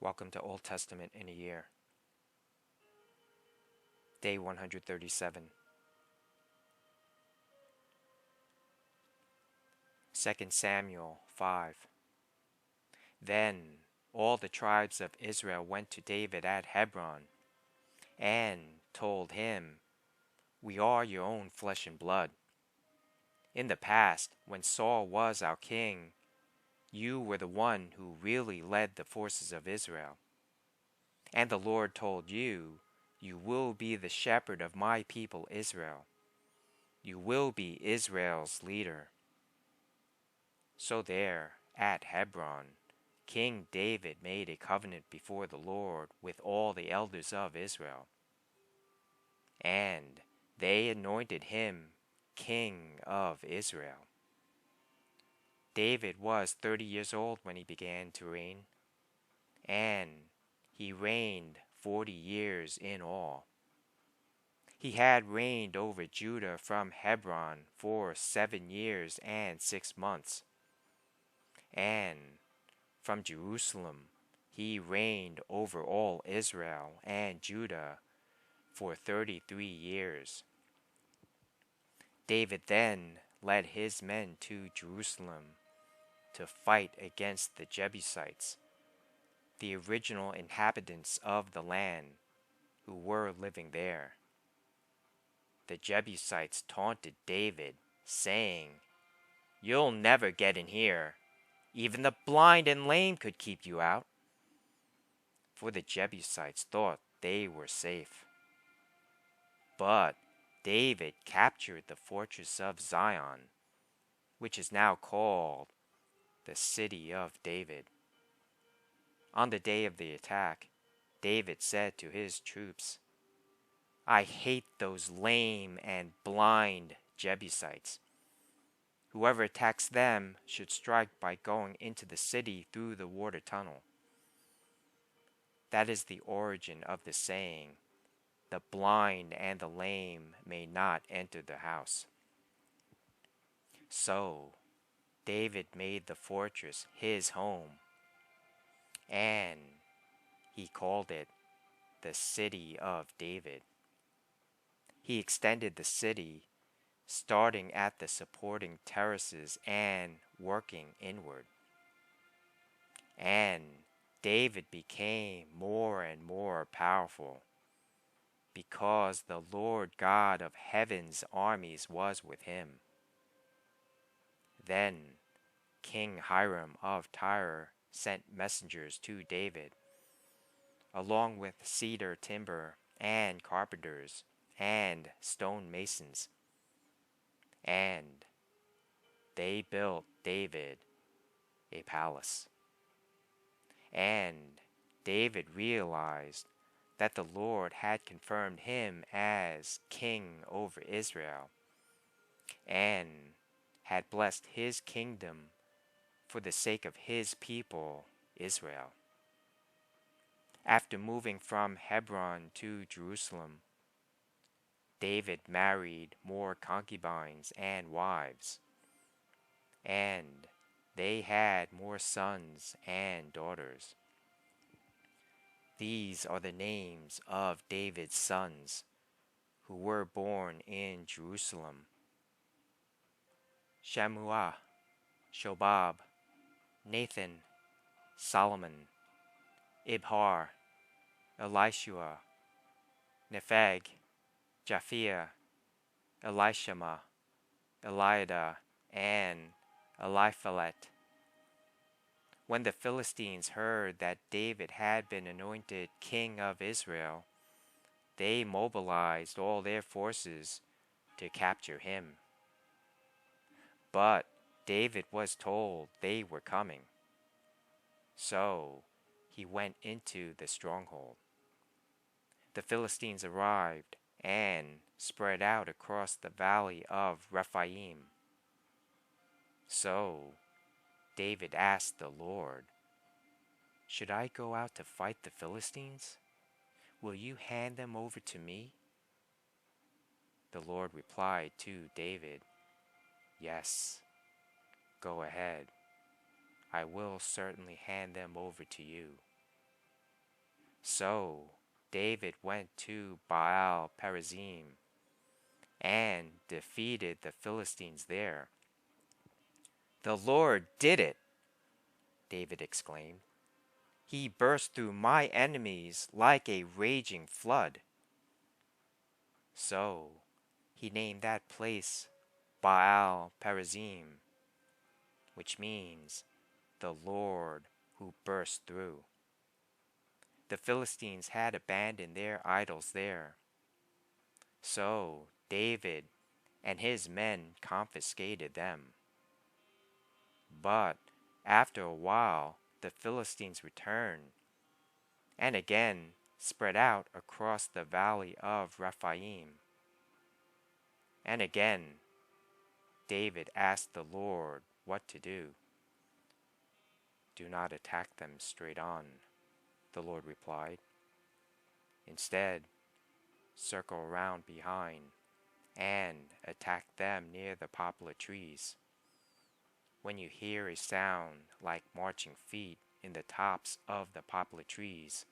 Welcome to Old Testament in a Year. Day 137. 2 Samuel 5. Then all the tribes of Israel went to David at Hebron and told him, "We are your own flesh and blood. In the past, when Saul was our king, you were the one who really led the forces of Israel. And the Lord told you, 'You will be the shepherd of my people Israel. You will be Israel's leader.' So there, at Hebron, King David made a covenant before the Lord with all the elders of Israel. And they anointed him king of Israel. David was 30 years old when he began to reign, and he reigned 40 years in all. He had reigned over Judah from Hebron for 7 years and 6 months. And from Jerusalem he reigned over all Israel and Judah for 33 years. David then led his men to Jerusalem to fight against the Jebusites, the original inhabitants of the land who were living there. The Jebusites taunted David, saying, "You'll never get in here. Even the blind and lame could keep you out." For the Jebusites thought they were safe. But David captured the fortress of Zion, which is now called the City of David. On the day of the attack, David said to his troops, "I hate those lame and blind Jebusites. Whoever attacks them should strike by going into the city through the water tunnel." That is the origin of the saying, "The blind and the lame may not enter the house." So David made the fortress his home, and he called it the City of David. He extended the city, starting at the supporting terraces and working inward. And David became more and more powerful because the Lord God of heaven's armies was with him. Then King Hiram of Tyre sent messengers to David, along with cedar timber and carpenters and stone masons. And they built David a palace. And David realized that the Lord had confirmed him as king over Israel and had blessed his kingdom for the sake of his people, Israel. After moving from Hebron to Jerusalem, David married more concubines and wives, and they had more sons and daughters. These are the names of David's sons who were born in Jerusalem: Shammua, Shobab, Nathan, Solomon, Ibhar, Elishua, Nepheg, Japhia, Elishama, Eliada, and Eliphalet. When the Philistines heard that David had been anointed king of Israel, they mobilized all their forces to capture him. But David was told they were coming, so he went into the stronghold. The Philistines arrived and spread out across the valley of Rephaim. So David asked the Lord, "Should I go out to fight the Philistines? Will you hand them over to me?" The Lord replied to David, "Yes, go ahead. I will certainly hand them over to you." So David went to Baal Perazim and defeated the Philistines there. "The Lord did it," David exclaimed. "He burst through my enemies like a raging flood." So he named that place Baal Perazim, which means the Lord who burst through. The Philistines had abandoned their idols there. So David and his men confiscated them. But after a while, the Philistines returned and again spread out across the valley of Rephaim. And again, David asked the Lord what to do. "Do not attack them straight on," the Lord replied. "Instead, circle around behind and attack them near the poplar trees. When you hear a sound like marching feet in the tops of the poplar trees,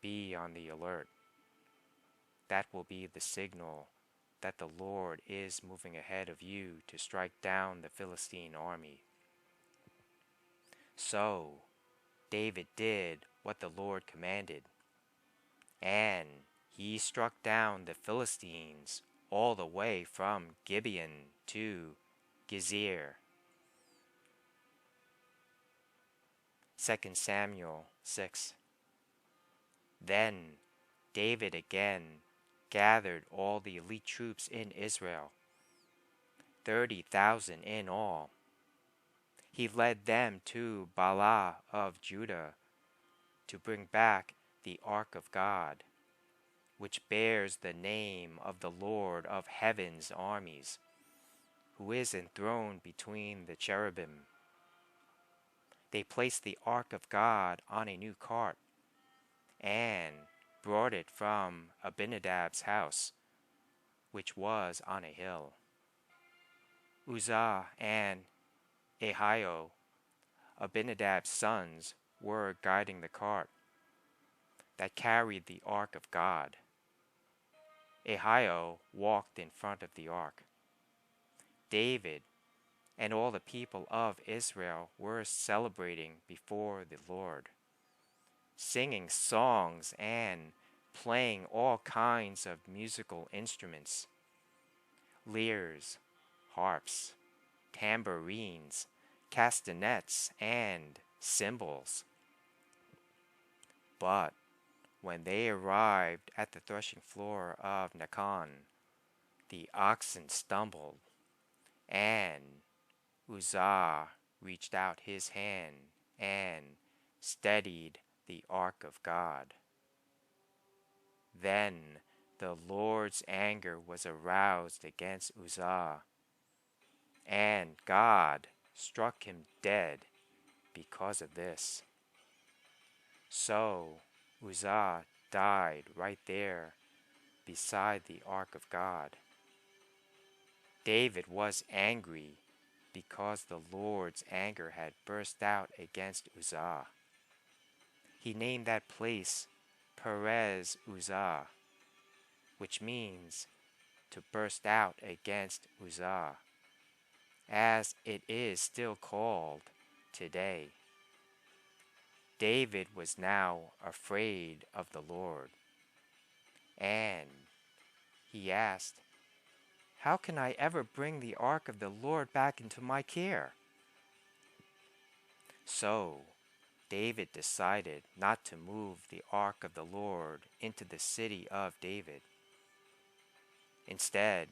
be on the alert. That will be the signal that the Lord is moving ahead of you to strike down the Philistine army." So David did what the Lord commanded, and he struck down the Philistines all the way from Gibeon to Gezer. 2 Samuel 6. Then David again gathered all the elite troops in Israel, 30,000 in all. He led them to Baalah of Judah to bring back the ark of God, which bears the name of the Lord of heaven's armies, who is enthroned between the cherubim. They placed the ark of God on a new cart and brought it from Abinadab's house, which was on a hill. Uzzah and Ahio, Abinadab's sons, were guiding the cart that carried the ark of God. Ahio walked in front of the ark. David and all the people of Israel were celebrating before the Lord, singing songs and playing all kinds of musical instruments: lyres, harps, tambourines, castanets, and cymbals. But when they arrived at the threshing floor of Nacon, the oxen stumbled, and Uzzah reached out his hand and steadied the ark of God. Then the Lord's anger was aroused against Uzzah, and God struck him dead because of this. So Uzzah died right there beside the ark of God. David was angry because the Lord's anger had burst out against Uzzah. He named that place Perez Uzzah, which means to burst out against Uzzah, as it is still called today. David was now afraid of the Lord, and he asked, "How can I ever bring the ark of the Lord back into my care?" So David decided not to move the ark of the Lord into the city of David. Instead,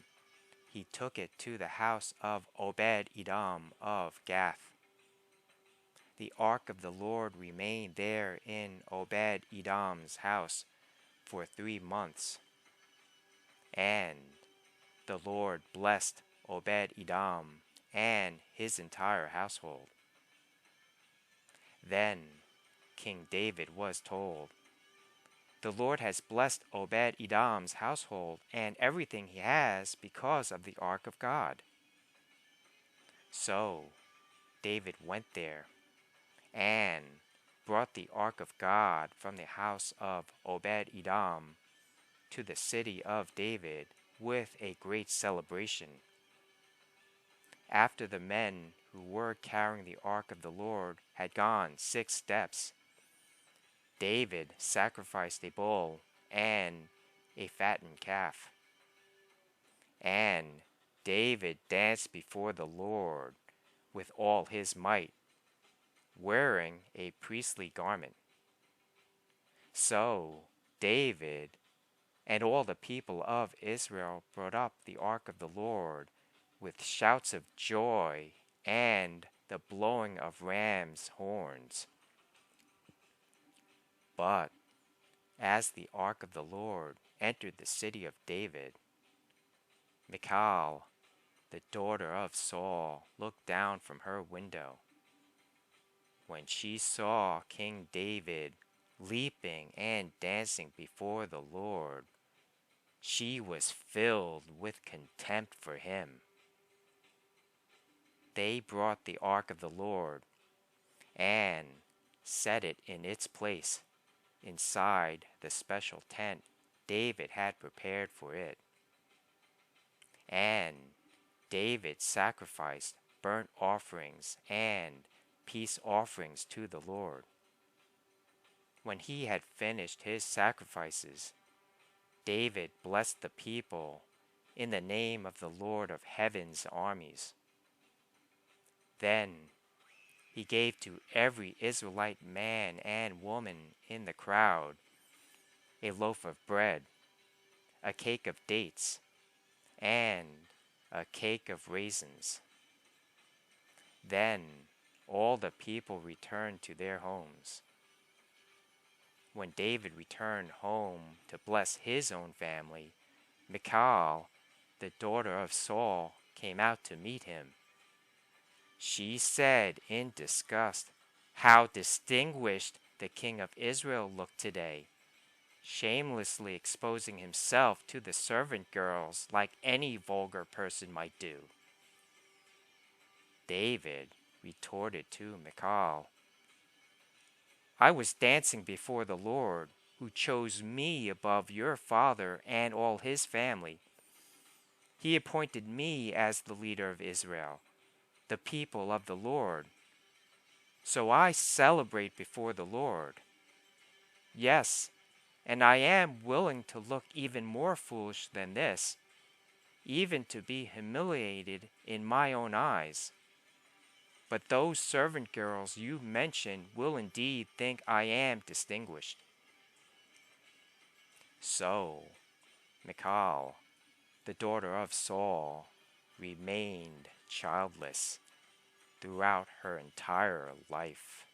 he took it to the house of Obed-Edom of Gath. The ark of the Lord remained there in Obed-Edom's house for 3 months. And the Lord blessed Obed-Edom and his entire household. Then King David was told, "The Lord has blessed Obed-Edom's household and everything he has because of the ark of God." So David went there, and brought the ark of God from the house of Obed-Edom to the city of David with a great celebration. After the men who were carrying the ark of the Lord had gone 6 steps, David sacrificed a bull and a fattened calf. And David danced before the Lord with all his might, wearing a priestly garment. So David and all the people of Israel brought up the ark of the Lord with shouts of joy and the blowing of ram's horns. But as the ark of the Lord entered the city of David, Michal, the daughter of Saul, looked down from her window. When she saw King David leaping and dancing before the Lord, she was filled with contempt for him. They brought the ark of the Lord and set it in its place inside the special tent David had prepared for it. And David sacrificed burnt offerings and peace offerings to the Lord. When he had finished his sacrifices, David blessed the people in the name of the Lord of heaven's armies. Then he gave to every Israelite man and woman in the crowd a loaf of bread, a cake of dates, and a cake of raisins. Then all the people returned to their homes. When David returned home to bless his own family, Michal, the daughter of Saul, came out to meet him. She said in disgust, "How distinguished the king of Israel looked today, shamelessly exposing himself to the servant girls like any vulgar person might do." David retorted to Michal, "I was dancing before the Lord, who chose me above your father and all his family. He appointed me as the leader of Israel, the people of the Lord. So I celebrate before the Lord. Yes, and I am willing to look even more foolish than this, even to be humiliated in my own eyes. But those servant girls you mentioned will indeed think I am distinguished." So Michal, the daughter of Saul, remained childless throughout her entire life.